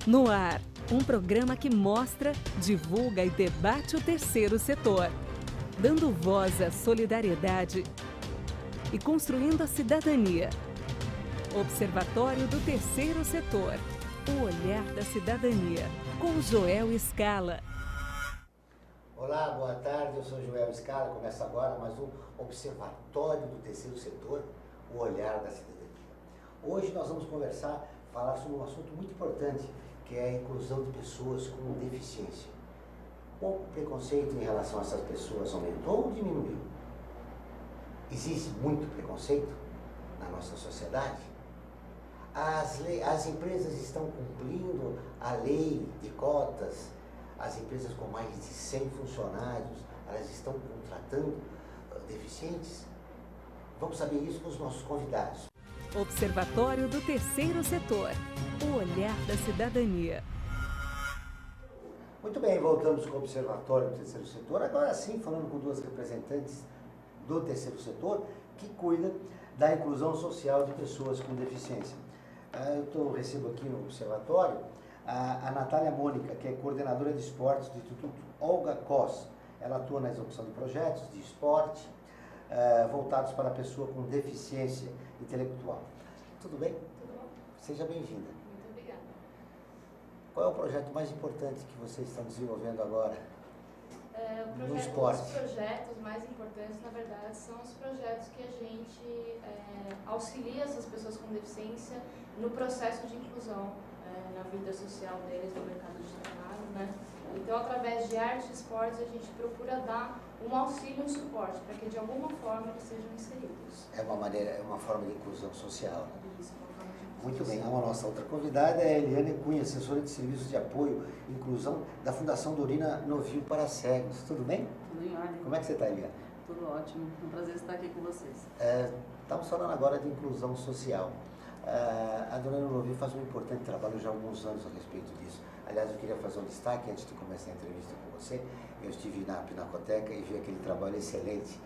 No ar, um programa que mostra, divulga e debate o terceiro setor, dando voz à solidariedade e construindo a cidadania. Observatório do Terceiro Setor, o olhar da cidadania, com Joel Scala. Olá, boa tarde, eu sou Joel Scala, começa agora mais um Observatório do Terceiro Setor, o olhar da cidadania. Hoje nós vamos falar sobre um assunto muito importante, que é a inclusão de pessoas com deficiência. O preconceito em relação a essas pessoas aumentou ou diminuiu? Existe muito preconceito na nossa sociedade? As empresas estão cumprindo a lei de cotas? As empresas com mais de 100 funcionários, elas estão contratando deficientes? Vamos saber isso com os nossos convidados. Observatório do Terceiro Setor, o olhar da cidadania. Muito bem, voltamos com o Observatório do Terceiro Setor, agora sim falando com duas representantes do Terceiro Setor, que cuidam da inclusão social de pessoas com deficiência. Eu recebo aqui no Observatório a Natália Mônica, que é coordenadora de esportes do Instituto Olga Cos. Ela atua na execução de projetos de esporte voltados para a pessoa com deficiência intelectual. Tudo bem? Tudo bom. Seja bem-vinda. Muito obrigada. Qual é o projeto mais importante que vocês estão desenvolvendo agora no esporte? Os projetos mais importantes, na verdade, são os projetos que a gente auxilia essas pessoas com deficiência no processo de inclusão na vida social deles, no mercado de trabalho, né? Então, através de arte e esportes, a gente procura dar um auxílio e um suporte para que, de alguma forma, eles sejam inseridos. É uma forma de inclusão social, né? Isso, uma forma de inclusão Muito bem. social. A nossa outra convidada é a Eliane Cunha, assessora de serviços de apoio e inclusão da Fundação Dorina Novio para Cegos. Tudo bem? Tudo em ordem. Como é que você está, Eliane? Tudo ótimo. É um prazer estar aqui com vocês. Estamos falando agora de inclusão social. A Dorina Novio faz um importante trabalho já há alguns anos a respeito disso. Aliás, eu queria fazer um destaque antes de começar a entrevista com você. Eu estive na Pinacoteca e vi aquele trabalho excelente,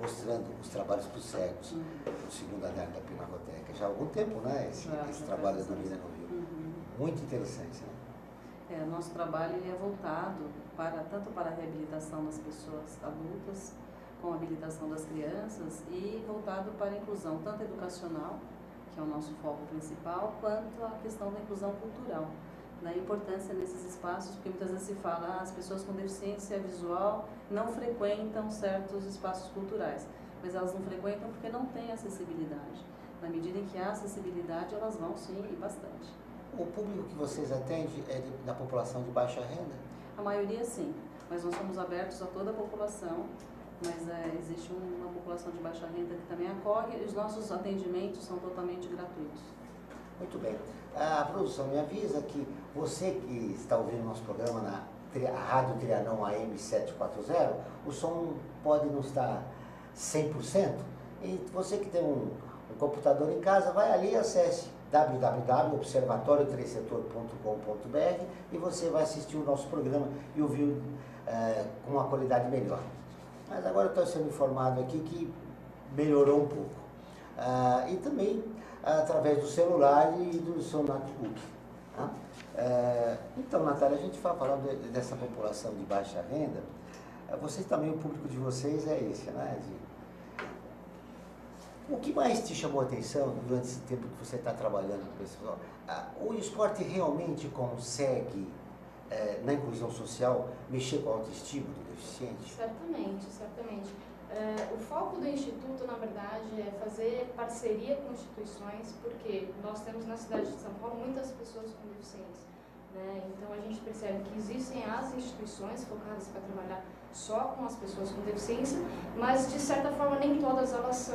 mostrando os trabalhos para os cegos, no segundo andar da Pinacoteca. Já há algum tempo, né, esse trabalho da Dorina Novio. Muito interessante, né? Nosso trabalho ele é voltado tanto para a reabilitação das pessoas adultas, com a habilitação das crianças, e voltado para a inclusão tanto educacional, que é o nosso foco principal, quanto a questão da inclusão cultural. Da importância nesses espaços, porque muitas vezes se fala as pessoas com deficiência visual não frequentam certos espaços culturais, mas elas não frequentam porque não têm acessibilidade. Na medida em que há acessibilidade, elas vão sim, e bastante. O público que vocês atendem é da população de baixa renda? A maioria sim, mas nós somos abertos a toda a população, mas existe uma população de baixa renda que também acorre, e os nossos atendimentos são totalmente gratuitos. Muito bem. A produção me avisa que você que está ouvindo nosso programa na Rádio Trianon AM 740, o som pode não estar 100%, e você que tem um computador em casa, vai ali e acesse www.observatorioterceirsetor.com.br e você vai assistir o nosso programa e ouvir com uma qualidade melhor. Mas agora eu estou sendo informado aqui que melhorou um pouco. E também através do celular e do seu notebook. Tá? Então, Natália, a gente vai falando dessa população de baixa renda. Vocês também, o público de vocês é esse, né? O que mais te chamou a atenção durante esse tempo que você está trabalhando com pessoal? O esporte realmente consegue, na inclusão social, mexer com a autoestima do deficiente? Certamente, certamente. O foco do Instituto, na verdade, é fazer parceria com instituições, porque nós temos na cidade de São Paulo muitas pessoas com deficiência, né? Então a gente percebe que existem as instituições focadas para trabalhar só com as pessoas com deficiência, mas de certa forma nem todas elas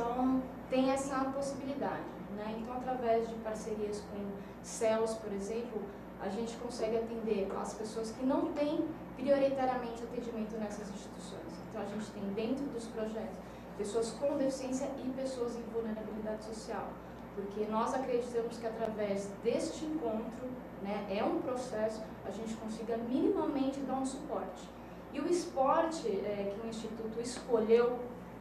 têm essa possibilidade, né? Então, através de parcerias com céus, por exemplo, a gente consegue atender as pessoas que não têm prioritariamente atendimento nessas instituições. Então, a gente tem dentro dos projetos pessoas com deficiência e pessoas em vulnerabilidade social, porque nós acreditamos que através deste encontro, né, é um processo, a gente consiga minimamente dar um suporte. E o esporte que o Instituto escolheu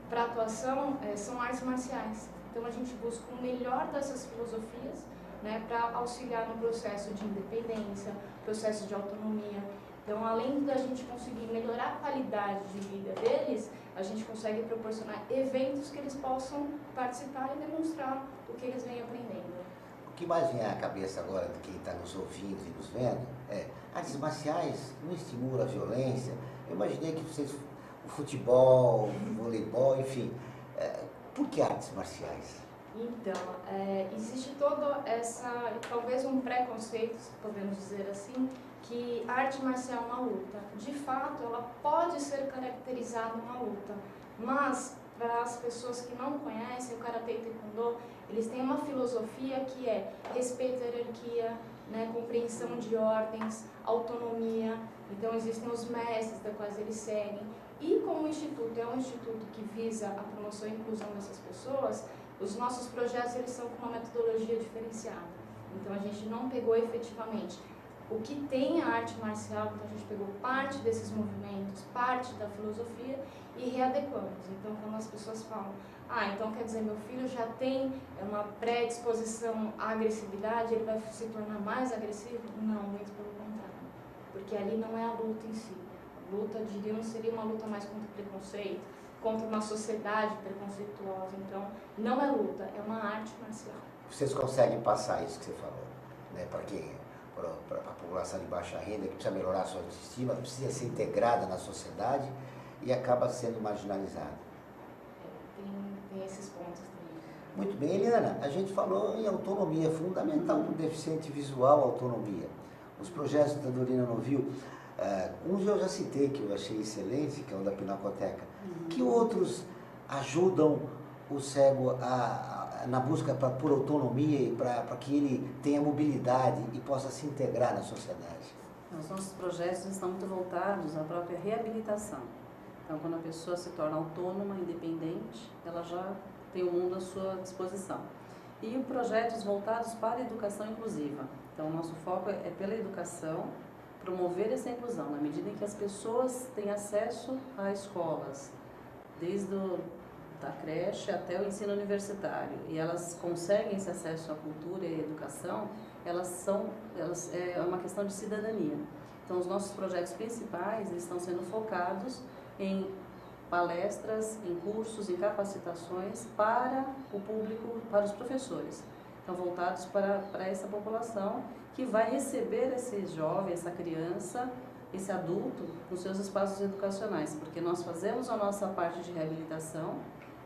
para atuação são artes marciais. Então a gente busca o melhor dessas filosofias, né, para auxiliar no processo de independência, processo de autonomia. Então, além da gente conseguir melhorar a qualidade de vida deles, a gente consegue proporcionar eventos que eles possam participar e demonstrar o que eles vêm aprendendo. O que mais vem à cabeça agora de quem está nos ouvindo e nos vendo é artes marciais não estimulam a violência. Eu imaginei que vocês, o futebol, o voleibol, enfim, por que artes marciais? Então, existe toda essa, talvez um preconceito, podemos dizer assim, que a arte marcial é uma luta. De fato, ela pode ser caracterizada uma luta, mas para as pessoas que não conhecem o Karatê e Taekwondo, eles têm uma filosofia que é respeito à hierarquia, né, compreensão de ordens, autonomia. Então existem os mestres da quais eles seguem. E como o Instituto é um instituto que visa a promoção e inclusão dessas pessoas, os nossos projetos eles são com uma metodologia diferenciada. Então a gente não pegou efetivamente o que tem a arte marcial, então a gente pegou parte desses movimentos, parte da filosofia e readequamos. Então quando as pessoas falam, então quer dizer, meu filho já tem uma predisposição à agressividade, ele vai se tornar mais agressivo? Não, muito pelo contrário. Porque ali não é a luta em si. A luta, diríamos, seria uma luta mais contra o preconceito, contra uma sociedade preconceituosa. Então, não é luta, é uma arte marcial. Vocês conseguem passar isso que você falou, né, para quem? Para a população de baixa renda, que precisa melhorar a sua autoestima, precisa ser integrada na sociedade e acaba sendo marginalizada. Tem esses pontos também. Muito bem, Eliana, a gente falou em autonomia, fundamental para o deficiente visual, autonomia. Os projetos da Dorina Novil, uns eu já citei, que eu achei excelente, que é o da Pinacoteca. Que outros ajudam o cego na busca por autonomia e para que ele tenha mobilidade e possa se integrar na sociedade? Os nossos projetos estão muito voltados à própria reabilitação. Então, quando a pessoa se torna autônoma, independente, ela já tem o mundo à sua disposição. E projetos voltados para a educação inclusiva. Então, o nosso foco é pela educação, promover essa inclusão, na medida em que as pessoas têm acesso a escolas, desde da creche até o ensino universitário, e elas conseguem esse acesso à cultura e à educação, é uma questão de cidadania. Então, os nossos projetos principais estão sendo focados em palestras, em cursos, em capacitações para o público, para os professores. Então, voltados para essa população que vai receber esse jovem, essa criança, esse adulto nos seus espaços educacionais, porque nós fazemos a nossa parte de reabilitação,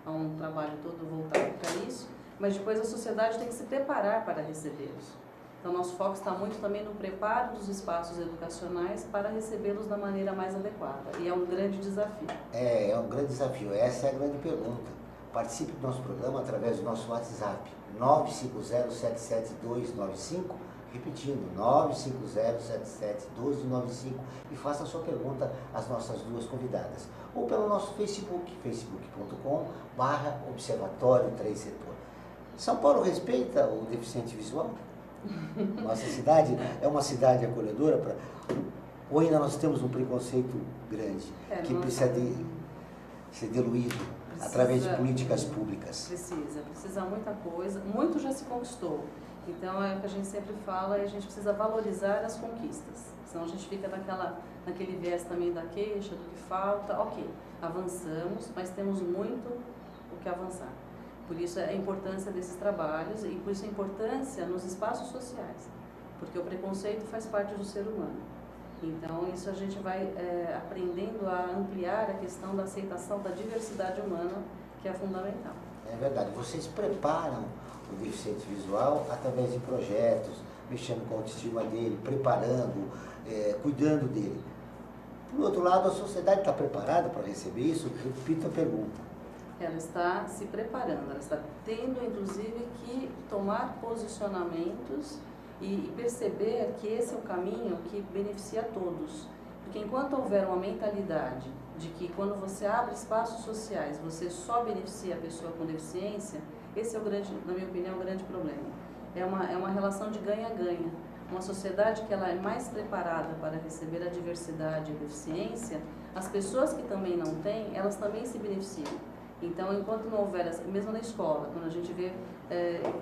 há um trabalho todo voltado para isso, mas depois a sociedade tem que se preparar para recebê-los. Então, nosso foco está muito também no preparo dos espaços educacionais para recebê-los da maneira mais adequada, e é um grande desafio. É um grande desafio, essa é a grande pergunta. Participe do nosso programa através do nosso WhatsApp, 950-77295, repetindo, 950-771295, e faça a sua pergunta às nossas duas convidadas. Ou pelo nosso Facebook, facebook.com/Observatório 3 Setor. São Paulo respeita o deficiente visual? Nossa cidade é uma cidade acolhedora? Ou ainda nós temos um preconceito grande que precisa ser diluído através de políticas públicas? Precisa muita coisa, muito já se conquistou. Então, é o que a gente sempre fala, a gente precisa valorizar as conquistas. Senão a gente fica naquele viés também da queixa, do que falta. Ok, avançamos, mas temos muito o que avançar. Por isso a importância desses trabalhos e por isso a importância nos espaços sociais. Porque o preconceito faz parte do ser humano. Então, isso a gente vai aprendendo a ampliar a questão da aceitação da diversidade humana, que é fundamental. É verdade. Vocês preparam o deficiente visual através de projetos, mexendo com a autoestima dele, preparando, cuidando dele. Por outro lado, a sociedade está preparada para receber isso? Eu repito a pergunta. Ela está se preparando, ela está tendo, inclusive, que tomar posicionamentos e perceber que esse é o caminho que beneficia a todos. Porque enquanto houver uma mentalidade de que quando você abre espaços sociais, você só beneficia a pessoa com deficiência, esse é o grande, na minha opinião, o grande problema. É uma relação de ganha-ganha. Uma sociedade que ela é mais preparada para receber a diversidade e a deficiência, as pessoas que também não têm, elas também se beneficiam. Então, enquanto não houver, mesmo na escola, quando a gente vê,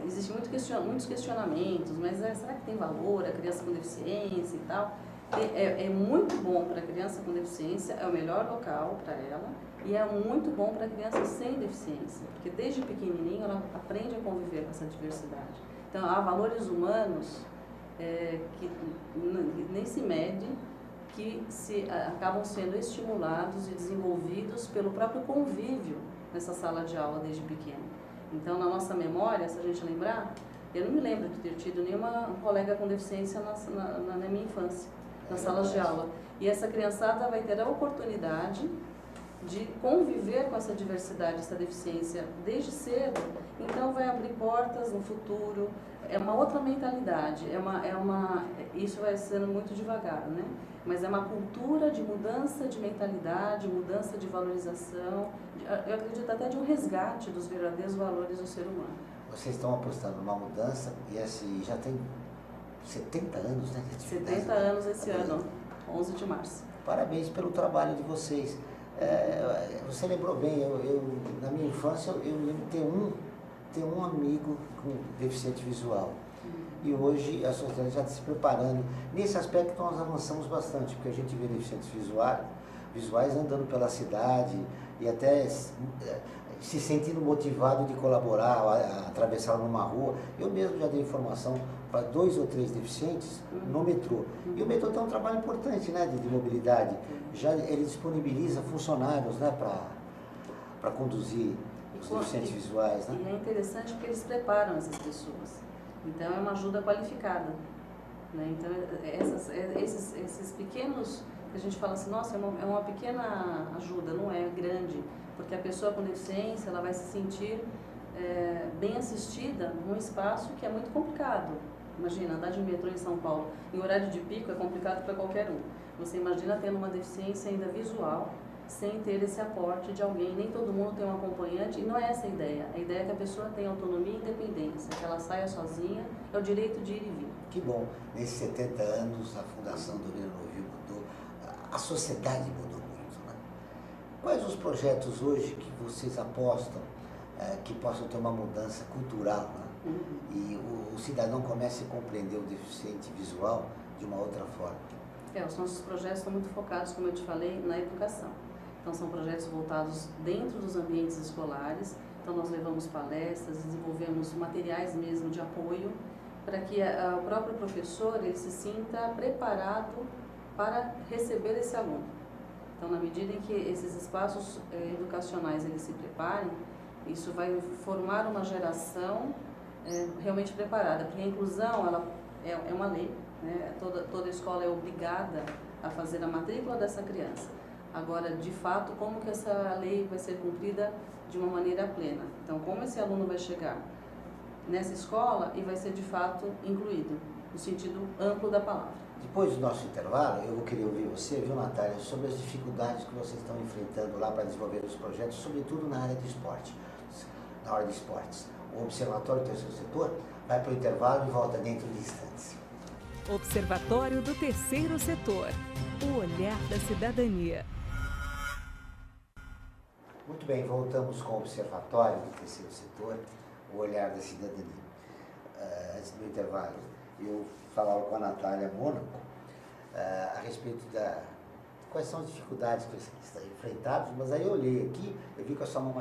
existem muitos questionamentos, mas será que tem valor a criança com deficiência e tal? É muito bom para a criança com deficiência, é o melhor local para ela, e é muito bom para a criança sem deficiência, porque desde pequenininho ela aprende a conviver com essa diversidade. Então, há valores humanos que nem se mede, que acabam sendo estimulados e desenvolvidos pelo próprio convívio nessa sala de aula desde pequeno. Então, na nossa memória, se a gente lembrar, eu não me lembro de ter tido nenhuma colega com deficiência na minha infância, nas salas de aula. E essa criançada vai ter a oportunidade de conviver com essa diversidade, essa deficiência desde cedo, então vai abrir portas no futuro, é uma outra mentalidade, isso vai sendo muito devagar, né? Mas é uma cultura de mudança de mentalidade, mudança de valorização, eu acredito até de um resgate dos verdadeiros valores do ser humano. Vocês estão apostando numa mudança e já tem 70 anos, né? 70 anos esse ano, 11 de março. Parabéns pelo trabalho de vocês. Você lembrou bem, na minha infância eu lembro de ter um amigo com deficiente visual. E hoje a sociedade já está se preparando. Nesse aspecto nós avançamos bastante, porque a gente vê deficientes visuais andando pela cidade e até se sentindo motivado de colaborar, a atravessar numa rua. Eu mesmo já dei informação para 2 ou 3 deficientes no metrô. E o metrô tem um trabalho importante, né, de mobilidade. Já ele disponibiliza funcionários, né, para conduzir os deficientes visuais. Né? E é interessante porque eles preparam essas pessoas. Então é uma ajuda qualificada. Né? Então esses pequenos, que a gente fala assim, nossa, é uma pequena ajuda, não é grande, porque a pessoa com deficiência ela vai se sentir bem assistida num espaço que é muito complicado. Imagina, andar de metrô em São Paulo, em horário de pico é complicado para qualquer um. Você imagina tendo uma deficiência ainda visual, sem ter esse aporte de alguém, nem todo mundo tem um acompanhante, e não é essa a ideia. A ideia é que a pessoa tenha autonomia e independência, que ela saia sozinha, é o direito de ir e vir. Que bom, nesses 70 anos a Fundação Dorina Novil mudou, a sociedade mudou muito, né? Quais os projetos hoje que vocês apostam que possam ter uma mudança cultural, né? E o cidadão comece a compreender o deficiente visual de uma outra forma? Os nossos projetos estão muito focados, como eu te falei, na educação. Então, são projetos voltados dentro dos ambientes escolares. Então, nós levamos palestras, desenvolvemos materiais mesmo de apoio para que o próprio professor ele se sinta preparado para receber esse aluno. Então, na medida em que esses espaços educacionais eles se preparem, isso vai formar uma geração realmente preparada. Porque a inclusão ela é uma lei, né? Toda escola é obrigada a fazer a matrícula dessa criança. Agora, de fato, como que essa lei vai ser cumprida de uma maneira plena? Então, como esse aluno vai chegar nessa escola e vai ser, de fato, incluído, no sentido amplo da palavra. Depois do nosso intervalo, eu vou querer ouvir você, viu, Natália, sobre as dificuldades que vocês estão enfrentando lá para desenvolver os projetos, sobretudo na área de esporte, na área de esportes. O Observatório do Terceiro Setor vai para o intervalo e volta dentro de instantes. Observatório do Terceiro Setor, o olhar da cidadania. Muito bem, voltamos com o Observatório do Terceiro Setor, o olhar da cidadania. Antes do intervalo, eu falava com a Natália Mônaco a respeito da quais são as dificuldades que vocês estão enfrentados, mas aí eu olhei aqui, eu vi que a sua mão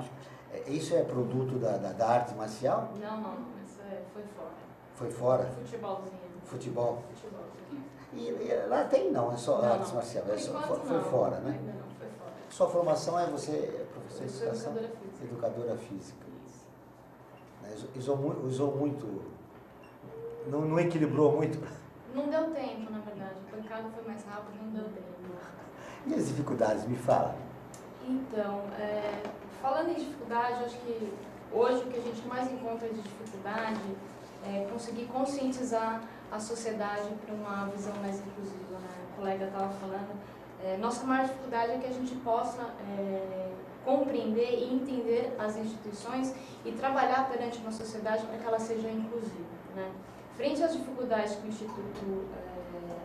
isso é produto da arte marcial? Não, isso foi fora. Foi fora? Futebolzinho. Futebol? Futebolzinho. E lá tem não, é só artes marcial, foi fora, né? Ainda não, foi fora. Sua formação professora de educação? Educadora física. Educadora física. Isso. Usou muito, não equilibrou muito? Não deu tempo, na verdade. O pancada foi mais rápido, não deu tempo. E as dificuldades, me fala? Então, falando em dificuldade, acho que hoje o que a gente mais encontra de dificuldade é conseguir conscientizar a sociedade para uma visão mais inclusiva, né? O colega estava falando. Nossa maior dificuldade é que a gente possa compreender e entender as instituições e trabalhar perante uma sociedade para que ela seja inclusiva, né? Frente às dificuldades que o Instituto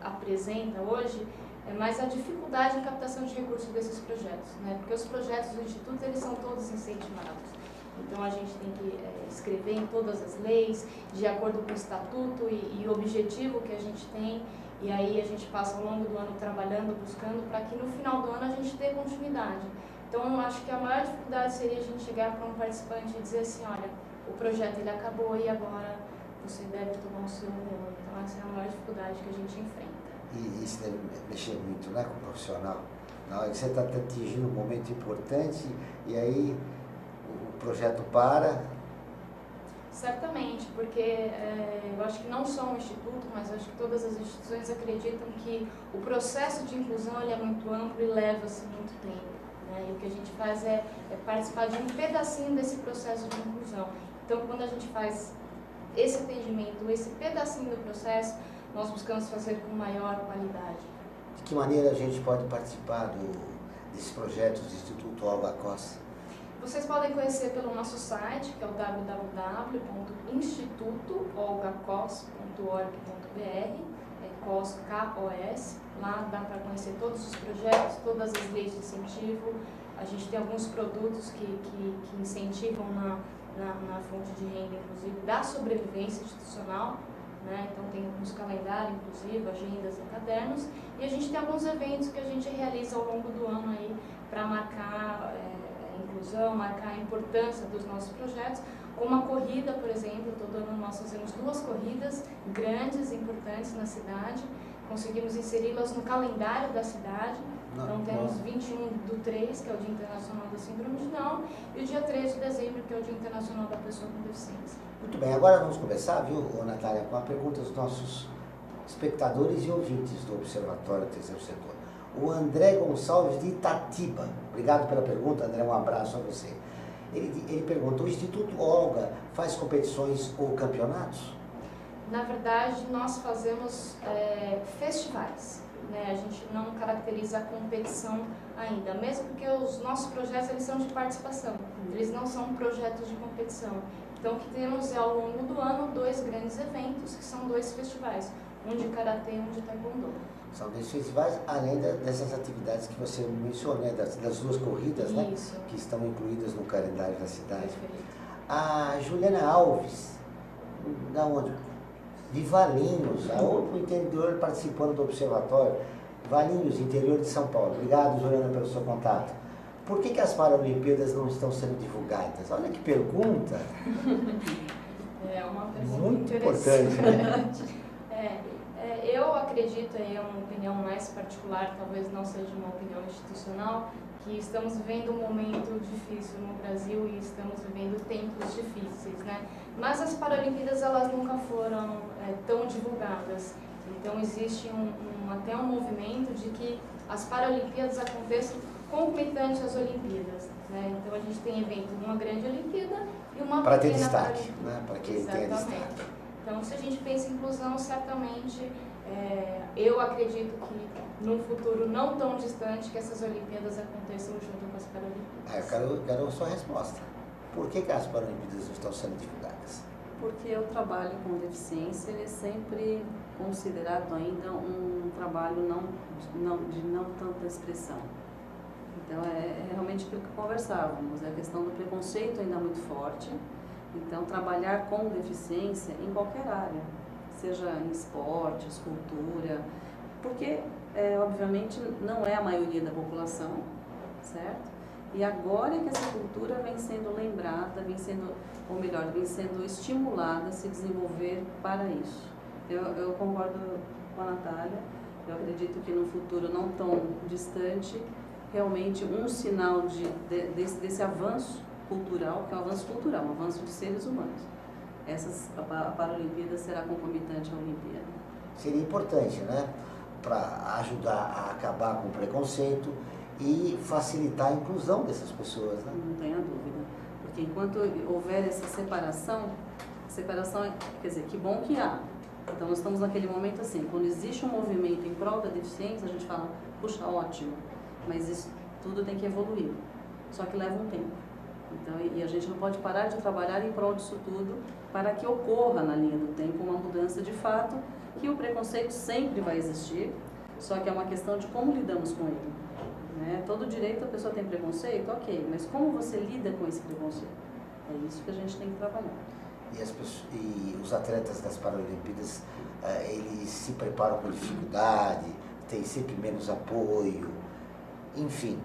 apresenta hoje, é mais a dificuldade em captação de recursos desses projetos, né? Porque os projetos do Instituto, eles são todos incentivados. Então, a gente tem que escrever em todas as leis, de acordo com o estatuto e o objetivo que a gente tem, e aí a gente passa ao longo do ano trabalhando, buscando, para que no final do ano a gente tenha continuidade. Então, eu acho que a maior dificuldade seria a gente chegar para um participante e dizer assim, olha, o projeto ele acabou e agora você deve tomar o seu rumo. Então, essa é a maior dificuldade que a gente enfrenta. E isso deve mexer muito, né, com o profissional. Na hora que você está atingindo um momento importante e aí o projeto para. Certamente, porque eu acho que não só o Instituto, mas eu acho que todas as instituições acreditam que o processo de inclusão ele é muito amplo e leva-se muito tempo. Né? E o que a gente faz é participar de um pedacinho desse processo de inclusão. Então, quando a gente faz esse atendimento, esse pedacinho do processo, nós buscamos fazer com maior qualidade. De que maneira a gente pode participar desses projetos do Instituto Olga Cos? Vocês podem conhecer pelo nosso site, que é o www.institutoolgacos.org.br, COS, K-O-S. Lá dá para conhecer todos os projetos, todas as leis de incentivo. A gente tem alguns produtos que incentivam na fonte de renda, inclusive, da sobrevivência institucional. Né? Então tem alguns calendários, inclusive, agendas e cadernos. E a gente tem alguns eventos que a gente realiza ao longo do ano aí para marcar a inclusão, marcar a importância dos nossos projetos. Como a corrida, por exemplo, todo ano nós fazemos 2 corridas grandes e importantes na cidade. Conseguimos inseri-las no calendário da cidade. Então temos 21/3, que é o Dia Internacional da Síndrome de Down, e o dia 3 de dezembro, que é o Dia Internacional da Pessoa com Deficiência. Muito bem, agora vamos começar, viu, Natália, com a pergunta dos nossos espectadores e ouvintes do Observatório Terceiro Setor. O André Gonçalves de Itatiba, obrigado pela pergunta, André, um abraço a você. Ele pergunta, o Instituto Olga faz competições ou campeonatos? Na verdade, nós fazemos festivais. Né? A gente não caracteriza a competição ainda, mesmo porque os nossos projetos eles são de participação, eles não são projetos de competição. Então, o que temos é, ao longo do ano, 2 grandes eventos, que são 2 festivais, um de Karatê e um de Taekwondo. São 2 festivais, além dessas atividades que você mencionou, né, das 2 corridas, né, que estão incluídas no calendário da cidade. Perfeito. A Juliana Alves, da onde? De Valinhos, a outro interior participando do observatório. Valinhos, interior de São Paulo. Obrigado, Juliana, pelo seu contato. Por que as Paralimpíadas não estão sendo divulgadas? Olha que pergunta. É uma pergunta muito interessante. Importante. Eu acredito, é uma opinião mais particular, talvez não seja uma opinião institucional, que estamos vivendo um momento difícil no Brasil e estamos vivendo tempos difíceis, né? Mas as Paralimpíadas, elas nunca foram tão divulgadas. Então, existe até um movimento de que as Paralimpíadas aconteçam concomitante às Olimpíadas. Né? Então, a gente tem evento, uma grande Olimpíada e uma para ter pequena destaque, né? Para que tenha destaque. Então, se a gente pensa em inclusão, certamente, eu acredito que num futuro não tão distante que essas Olimpíadas aconteçam junto com as Paralimpíadas. Eu quero a sua resposta. Por que as Paralimpíadas não estão sendo divulgadas? Porque o trabalho com deficiência ele é sempre considerado ainda um trabalho de não tanta expressão. Então, é realmente aquilo que conversávamos, a questão do preconceito ainda muito forte. Então, trabalhar com deficiência em qualquer área, seja em esportes, cultura, porque, obviamente, não é a maioria da população, certo? E agora é que essa cultura vem sendo lembrada, vem sendo estimulada a se desenvolver para isso. Eu concordo com a Natália, eu acredito que no futuro não tão distante, realmente um sinal desse avanço cultural, que é um avanço cultural, um avanço de seres humanos. A Paralimpíada será concomitante à Olimpíada. Seria importante, né? Para ajudar a acabar com o preconceito e facilitar a inclusão dessas pessoas, né? Não tenha dúvida. Porque enquanto houver essa separação quer dizer, que bom que há. Então, nós estamos naquele momento assim, quando existe um movimento em prol da deficiência, a gente fala, puxa, ótimo, mas isso tudo tem que evoluir. Só que leva um tempo. Então, e a gente não pode parar de trabalhar em prol disso tudo para que ocorra na linha do tempo uma mudança de fato, que o preconceito sempre vai existir, Só que é uma questão de como lidamos com ele. Né? Todo direito a pessoa tem preconceito, ok, mas como você lida com esse preconceito? É isso que a gente tem que trabalhar. E os atletas das Paralimpíadas, eles se preparam com dificuldade, têm sempre menos apoio, enfim,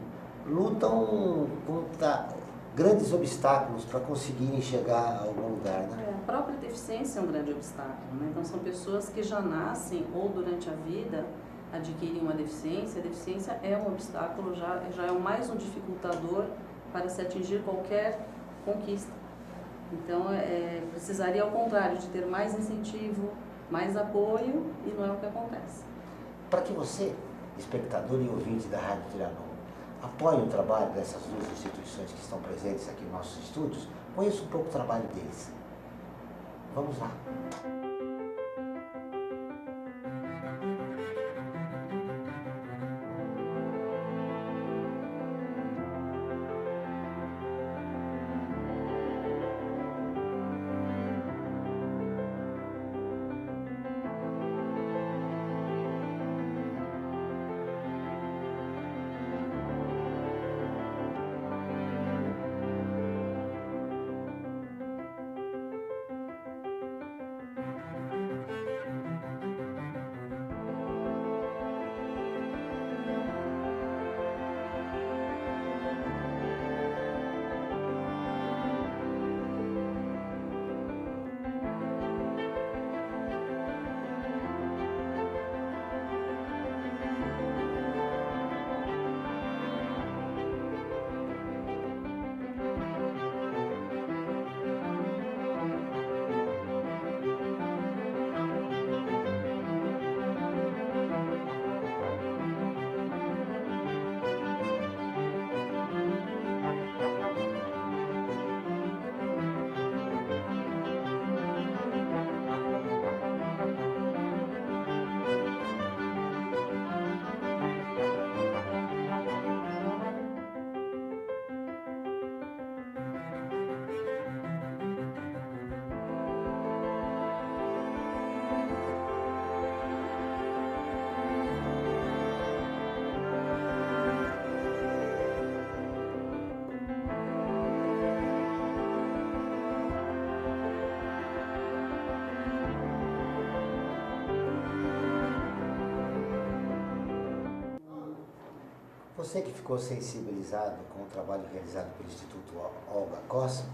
lutam contra grandes obstáculos para conseguirem chegar a algum lugar, né? A própria deficiência é um grande obstáculo, né? Então são pessoas que já nascem ou durante a vida adquirem uma deficiência. A deficiência é um obstáculo, já é mais um dificultador para se atingir qualquer conquista. Então precisaria ao contrário, de ter mais incentivo, mais apoio, e não é o que acontece. Para que você, espectador e ouvinte da Rádio Trianon, apoie o trabalho dessas duas instituições que estão presentes aqui em nossos estúdios, conheça um pouco o trabalho deles. Vamos lá. Você que ficou sensibilizado com o trabalho realizado pelo Instituto Olga Cossa,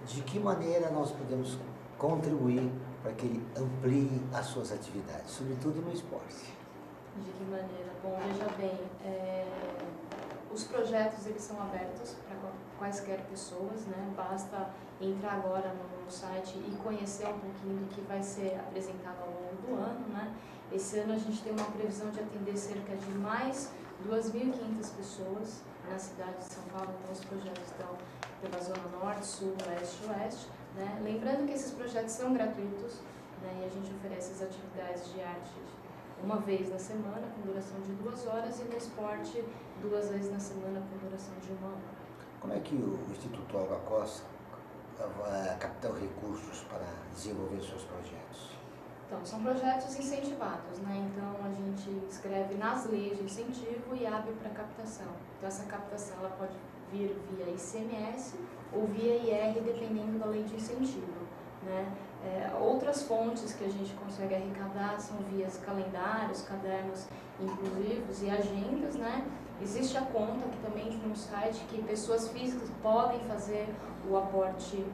de que maneira nós podemos contribuir para que ele amplie as suas atividades, sobretudo no esporte? De que maneira? Bom, veja bem, os projetos eles são abertos para quaisquer pessoas, né? Basta entrar agora no site e conhecer um pouquinho do que vai ser apresentado ao longo do ano, né? Esse ano a gente tem uma previsão de atender cerca de mais 2.500 pessoas na cidade de São Paulo. Então os projetos estão pela Zona Norte, Sul, Leste e Oeste, né? Lembrando que esses projetos são gratuitos, né? E a gente oferece as atividades de arte uma vez na semana, com duração de 2 horas, e no esporte 2 vezes na semana, com duração de 1 hora. Como é que o Instituto Olga Cossa capta recursos para desenvolver seus projetos? Então, são projetos incentivados, né? Então, a gente escreve nas leis de incentivo e abre para captação. Então, essa captação ela pode vir via ICMS ou via IR, dependendo da lei de incentivo, né? Outras fontes que a gente consegue arrecadar são via calendários, cadernos inclusivos e agendas, né? Existe a conta aqui também no site que pessoas físicas podem fazer o aporte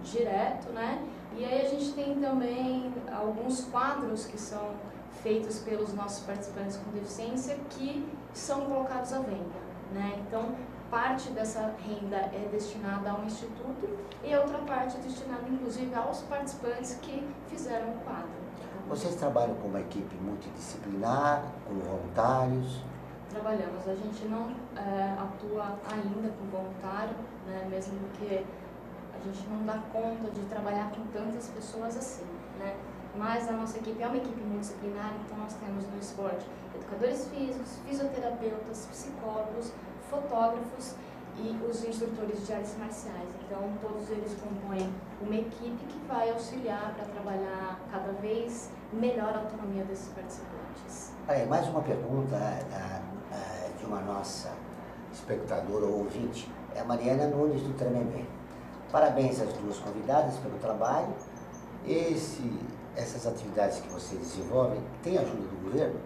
direto, né? E aí a gente tem também alguns quadros que são feitos pelos nossos participantes com deficiência que são colocados à venda, né? Então, parte dessa renda é destinada ao Instituto e outra parte é destinada, inclusive, aos participantes que fizeram o quadro. Vocês trabalham com uma equipe multidisciplinar, com voluntários? Trabalhamos. A gente não atua ainda com voluntário, né? Mesmo porque a gente não dá conta de trabalhar com tantas pessoas assim, né? Mas a nossa equipe é uma equipe multidisciplinar, então nós temos no esporte educadores físicos, fisioterapeutas, psicólogos, fotógrafos e os instrutores de artes marciais. Então, todos eles compõem uma equipe que vai auxiliar para trabalhar cada vez melhor a autonomia desses participantes. Mais uma pergunta de uma nossa espectadora ou ouvinte, é a Mariana Nunes do Tremembé. Parabéns às duas convidadas pelo trabalho. Essas atividades que vocês desenvolvem, tem ajuda do governo?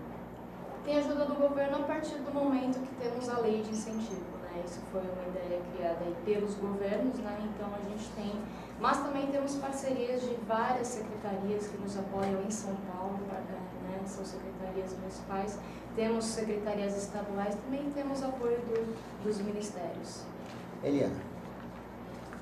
Tem ajuda do governo a partir do momento que temos a lei de incentivo, né? Isso foi uma ideia criada aí pelos governos, né? Então a gente tem, mas também temos parcerias de várias secretarias que nos apoiam em São Paulo, né? São secretarias municipais, temos secretarias estaduais, também temos apoio dos ministérios. Eliana,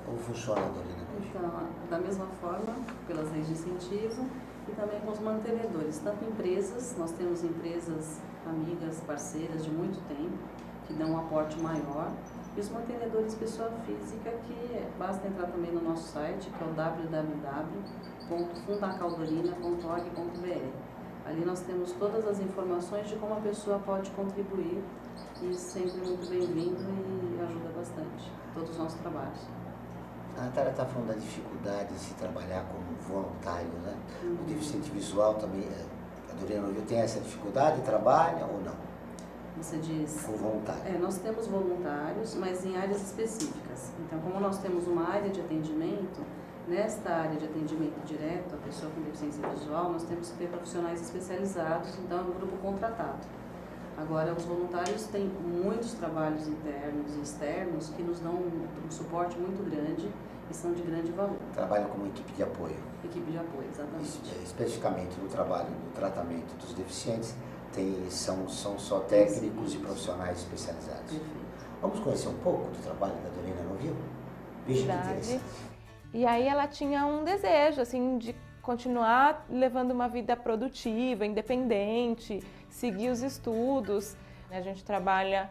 como funciona a Dorina? Então, da mesma forma, pelas leis de incentivo e também com os mantenedores, tanto empresas, nós temos empresas amigas, parceiras de muito tempo, que dão um aporte maior, e os mantenedores pessoa física, que basta entrar também no nosso site, que é o www.fundacaldorina.org.br. Ali nós temos todas as informações de como a pessoa pode contribuir, e sempre muito bem-vindo e ajuda bastante todos os nossos trabalhos. A Natália está falando da dificuldade de se trabalhar como voluntário, né? O deficiente visual também, a Dorina Novilho tem essa dificuldade, trabalha ou não? Você diz? Com voluntário. Nós temos voluntários, mas em áreas específicas. Então, como nós temos uma área de atendimento, nesta área de atendimento direto à pessoa com deficiência visual, nós temos que ter profissionais especializados, então é um grupo contratado. Agora, os voluntários têm muitos trabalhos internos e externos que nos dão um suporte muito grande e são de grande valor. Trabalham como equipe de apoio. Equipe de apoio, exatamente. Especificamente no trabalho, no tratamento dos deficientes, são só técnicos e profissionais especializados. Perfeito. Vamos conhecer um pouco do trabalho da Dorina Novilho? Veja que interessante. E aí ela tinha um desejo, assim, de continuar levando uma vida produtiva, independente, seguir os estudos. A gente trabalha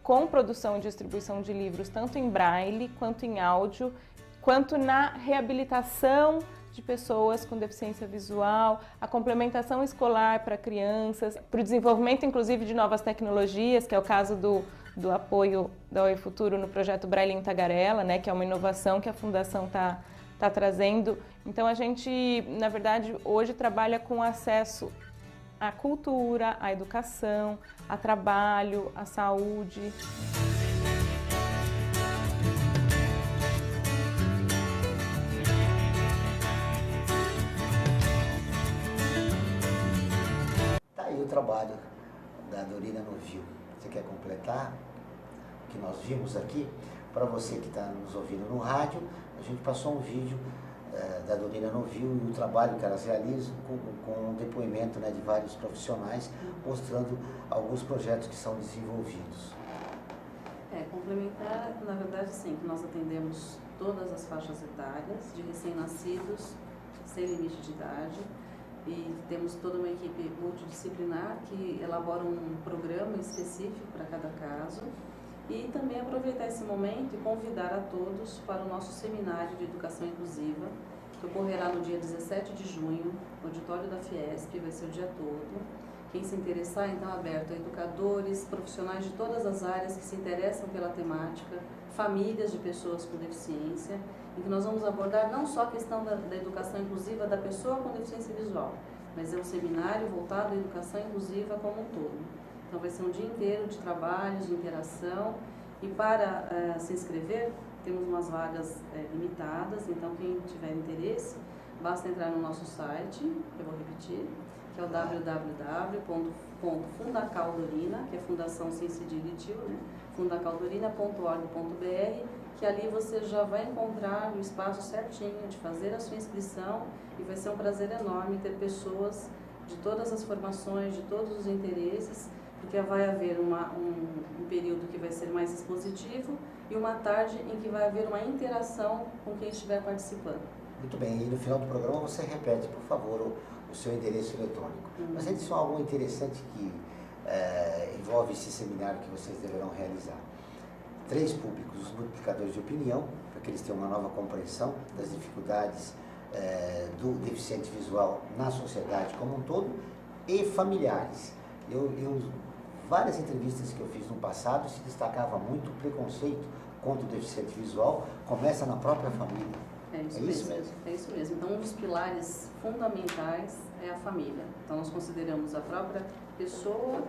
com produção e distribuição de livros, tanto em braille, quanto em áudio, quanto na reabilitação de pessoas com deficiência visual, a complementação escolar para crianças, para o desenvolvimento, inclusive, de novas tecnologias, que é o caso do apoio da Oi Futuro no projeto Braille em Tagarela, né, que é uma inovação que a Fundação está trazendo. Então, a gente, na verdade, hoje trabalha com acesso à cultura, à educação, a trabalho, à saúde. Tá aí o trabalho da Dorina Novilho. Você quer completar o que nós vimos aqui? Para você que está nos ouvindo no rádio, a gente passou um vídeo da Dorina Novilho e o trabalho que elas realizam com um depoimento, né, de vários profissionais, mostrando alguns projetos que são desenvolvidos. Complementar, na verdade, sim, que nós atendemos todas as faixas etárias, de recém-nascidos, sem limite de idade, e temos toda uma equipe multidisciplinar que elabora um programa específico para cada caso. E também aproveitar esse momento e convidar a todos para o nosso seminário de educação inclusiva, que ocorrerá no dia 17 de junho, no auditório da Fiesp, vai ser o dia todo. Quem se interessar, então, é aberto a educadores, profissionais de todas as áreas que se interessam pela temática, famílias de pessoas com deficiência, em que nós vamos abordar não só a questão da educação inclusiva da pessoa com deficiência visual, mas é um seminário voltado à educação inclusiva como um todo. Então vai ser um dia inteiro de trabalhos, de interação, e para se inscrever temos umas vagas limitadas, então quem tiver interesse basta entrar no nosso site, que eu vou repetir, que é o www.fundacaldorina, que é Fundação Sem Cedilha e Tio, né? fundacaldorina.org.br, que ali você já vai encontrar o espaço certinho de fazer a sua inscrição, e vai ser um prazer enorme ter pessoas de todas as formações, de todos os interesses, porque vai haver um período que vai ser mais expositivo e uma tarde em que vai haver uma interação com quem estiver participando. Muito bem, e no final do programa você repete, por favor, o seu endereço eletrônico. Mas eles são algo interessante que envolve esse seminário que vocês deverão realizar. 3 públicos, os multiplicadores de opinião, para que eles tenham uma nova compreensão das dificuldades do deficiente visual na sociedade como um todo, e familiares. Eu várias entrevistas que eu fiz no passado se destacava muito o preconceito contra o deficiente visual, começa na própria família. É isso mesmo. É isso mesmo. Então, um dos pilares fundamentais é a família. Então, nós consideramos a própria pessoa,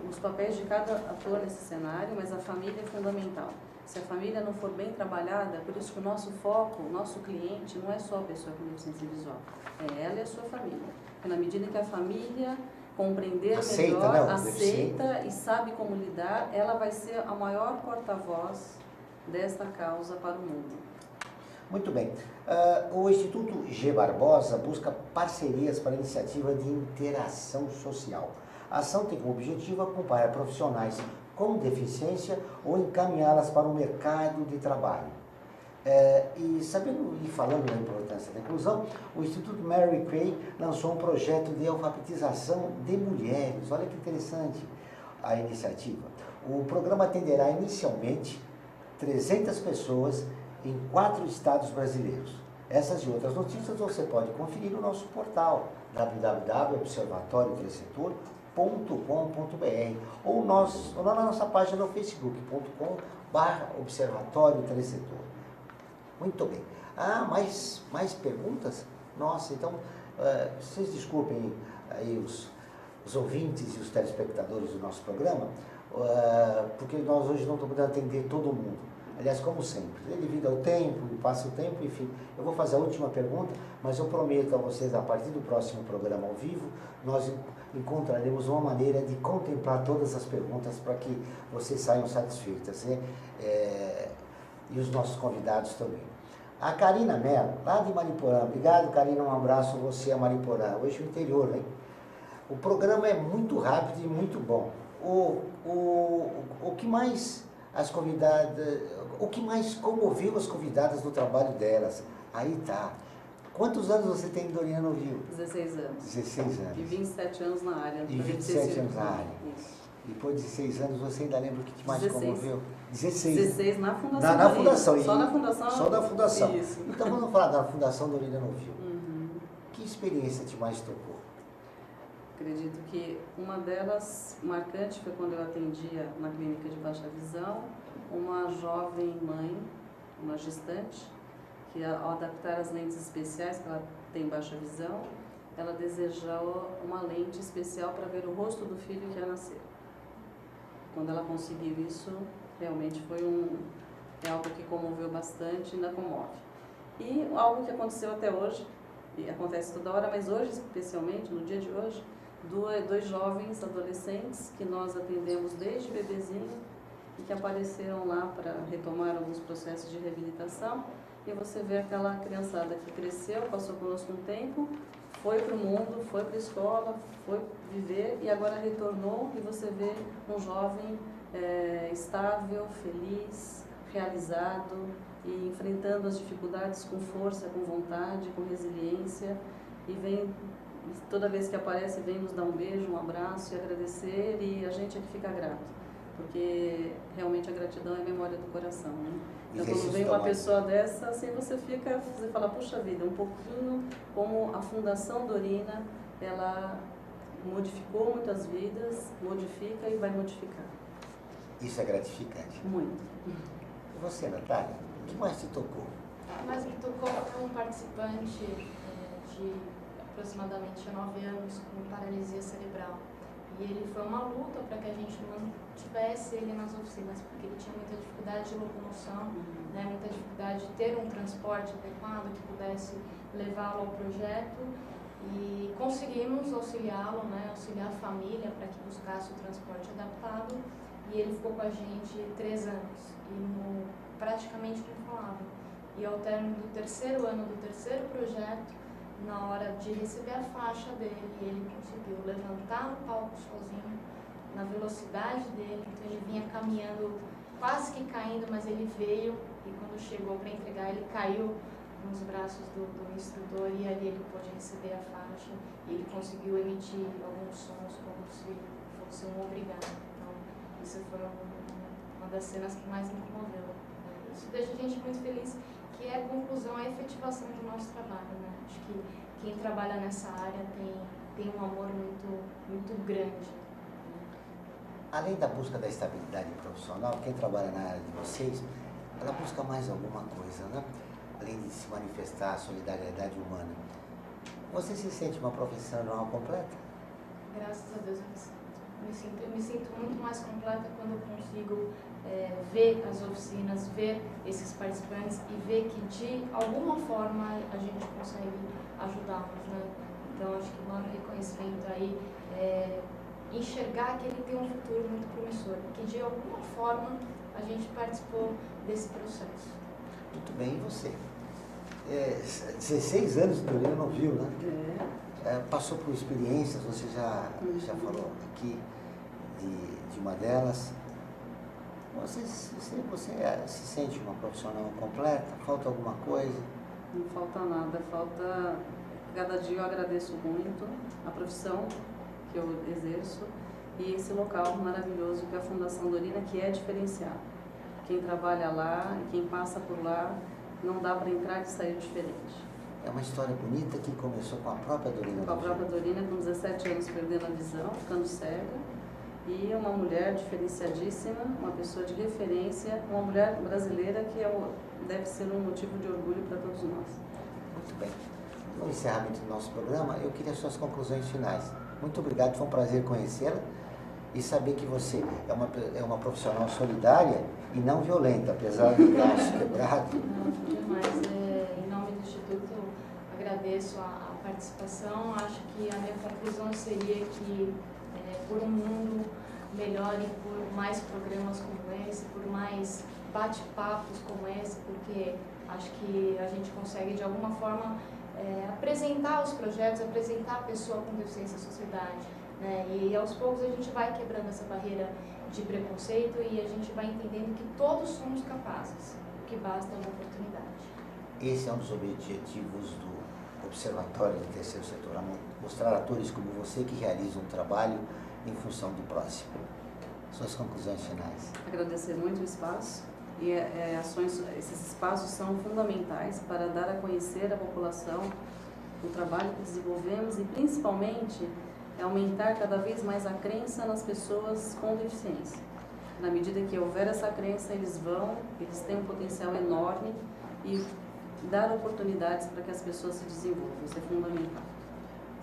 os papéis de cada ator nesse cenário, mas a família é fundamental. Se a família não for bem trabalhada, por isso que o nosso foco, o nosso cliente, não é só a pessoa com deficiência visual, é ela e a sua família. Porque na medida que a família compreender melhor, aceita e sabe como lidar, ela vai ser a maior porta-voz desta causa para o mundo. Muito bem. O Instituto G. Barbosa busca parcerias para a iniciativa de interação social. A ação tem como objetivo acompanhar profissionais com deficiência ou encaminhá-las para o mercado de trabalho. E sabendo e falando da importância da inclusão, o Instituto Mary Kay lançou um projeto de alfabetização de mulheres. Olha que interessante a iniciativa. O programa atenderá inicialmente 300 pessoas em 4 estados brasileiros. Essas e outras notícias você pode conferir no nosso portal www.observatoriotelecetor.com.br ou na nossa página no facebook.com/Observatório Telecetor. Muito bem. Mais perguntas? Nossa, então, vocês desculpem aí os ouvintes e os telespectadores do nosso programa, porque nós hoje não estamos podendo atender todo mundo. Aliás, como sempre, devido ao tempo, passa o tempo, enfim. Eu vou fazer a última pergunta, mas eu prometo a vocês, a partir do próximo programa ao vivo, nós encontraremos uma maneira de contemplar todas as perguntas para que vocês saiam satisfeitas, né? E os nossos convidados também. A Karina Mello, lá de Mariporã. Obrigado, Karina, um abraço a você, a Mariporã. Hoje o interior, hein? O programa é muito rápido e muito bom. O que mais as convidadas, o que mais comoveu as convidadas no trabalho delas? Aí tá. Quantos anos você tem, Dorina, no Rio? 16 anos. 16 anos. E 27 anos na área. E 27 anos na área. Isso. Depois de 16 anos, você ainda lembra o que mais 16. comoveu? 16. 16 na Fundação. Na Fundação. Só na Fundação? Só da Fundação. Isso. Então vamos falar da Fundação Dorina Novil. Uhum. Que experiência te mais tocou? Acredito que uma delas marcante foi quando eu atendia na clínica de baixa visão uma jovem mãe, uma gestante, que ao adaptar as lentes especiais, que ela tem baixa visão, ela desejou uma lente especial para ver o rosto do filho que ia nascer. Quando ela conseguiu isso, realmente foi algo que comoveu bastante e ainda comove. E algo que aconteceu até hoje, e acontece toda hora, mas hoje especialmente, no dia de hoje, dois jovens adolescentes que nós atendemos desde bebezinho e que apareceram lá para retomar alguns processos de reabilitação. E você vê aquela criançada que cresceu, passou conosco um tempo, foi para o mundo, foi para a escola, foi viver e agora retornou, e você vê um jovem estável, feliz, realizado e enfrentando as dificuldades com força, com vontade, com resiliência, e vem, toda vez que aparece, vem nos dar um beijo, um abraço e agradecer, e a gente é que fica grato, porque realmente a gratidão é memória do coração, né? Então, quando vem uma pessoa dessa, assim, você fala, puxa vida, um pouquinho como a Fundação Dorina, ela modificou muitas vidas, modifica e vai modificar. Isso é gratificante. Muito. E você, Natália, o que mais te tocou? O que mais me tocou foi um participante de aproximadamente 9 anos com paralisia cerebral. E ele foi uma luta para que a gente mantivesse ele nas oficinas, porque ele tinha muita dificuldade de locomoção, né, muita dificuldade de ter um transporte adequado que pudesse levá-lo ao projeto. E conseguimos auxiliá-lo, né, auxiliar a família para que buscasse o transporte adaptado. E ele ficou com a gente 3 anos, e praticamente não falava. E ao término do 3º ano do 3º projeto, na hora de receber a faixa dele, ele conseguiu levantar no palco sozinho, na velocidade dele, então ele vinha caminhando, quase que caindo, mas ele veio, e quando chegou para entregar, ele caiu nos braços do instrutor, e ali ele pôde receber a faixa, e ele conseguiu emitir alguns sons como se fosse um obrigado. Então, isso foi uma das cenas que mais me comoveu. Isso deixa a gente muito feliz, que é a conclusão, a efetivação do nosso trabalho, né? Acho que quem trabalha nessa área tem um amor muito, muito grande. Além da busca da estabilidade profissional, quem trabalha na área de vocês, ela busca mais alguma coisa, né? Além de se manifestar a solidariedade humana. Você se sente uma profissional completa? Graças a Deus eu me sinto muito mais completa quando eu consigo ver as oficinas, ver esses participantes e ver que de alguma forma a gente consegue ajudá-los, né? Então acho que o maior reconhecimento aí é enxergar que ele tem um futuro muito promissor, que de alguma forma a gente participou desse processo. Muito bem, e você? 16 anos de Dorina não viu, né? Passou por experiências, você já falou aqui de uma delas. Você se sente uma profissional completa? Falta alguma coisa? Não falta nada, cada dia eu agradeço muito a profissão que eu exerço e esse local maravilhoso que é a Fundação Dorina, que é diferenciado. Quem trabalha lá, quem passa por lá, não dá para entrar e sair diferente. É uma história bonita que começou com a própria Dorina. Com a própria Dorina, com 17 anos perdendo a visão, ficando cega. E uma mulher diferenciadíssima, uma pessoa de referência, uma mulher brasileira que deve ser um motivo de orgulho para todos nós. Muito bem. No encerramento do nosso programa, eu queria suas conclusões finais. Muito obrigado, foi um prazer conhecê-la e saber que você é uma profissional solidária e não violenta, apesar do braço quebrado. Não, demais. Em nome do Instituto, eu agradeço a participação. Acho que a minha conclusão seria que por um mundo melhor e por mais programas como esse, por mais bate-papos como esse, porque acho que a gente consegue de alguma forma apresentar os projetos, apresentar a pessoa com deficiência à sociedade, né? E aos poucos a gente vai quebrando essa barreira de preconceito e a gente vai entendendo que todos somos capazes, o que basta é uma oportunidade. Esse é um dos objetivos do Observatório do Terceiro Setor, mostrar atores como você que realizam um trabalho em função do próximo. Suas conclusões finais. Agradecer muito o espaço e esses espaços são fundamentais para dar a conhecer à população o trabalho que desenvolvemos e principalmente aumentar cada vez mais a crença nas pessoas com deficiência. Na medida que houver essa crença, eles têm um potencial enorme e dar oportunidades para que as pessoas se desenvolvam. Isso é fundamental.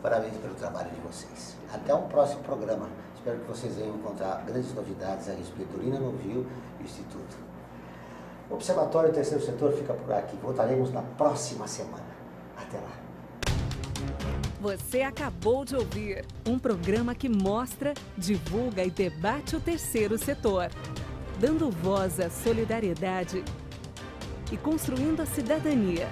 Parabéns pelo trabalho de vocês. Até um próximo programa. Espero que vocês venham encontrar grandes novidades a respeito do Dorina Novil e o Instituto. O Observatório do Terceiro Setor fica por aqui. Voltaremos na próxima semana. Até lá. Você acabou de ouvir um programa que mostra, divulga e debate o terceiro setor, dando voz à solidariedade e construindo a cidadania.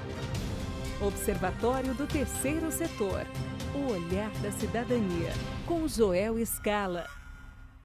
Observatório do Terceiro Setor. O olhar da cidadania, com Joel Scala.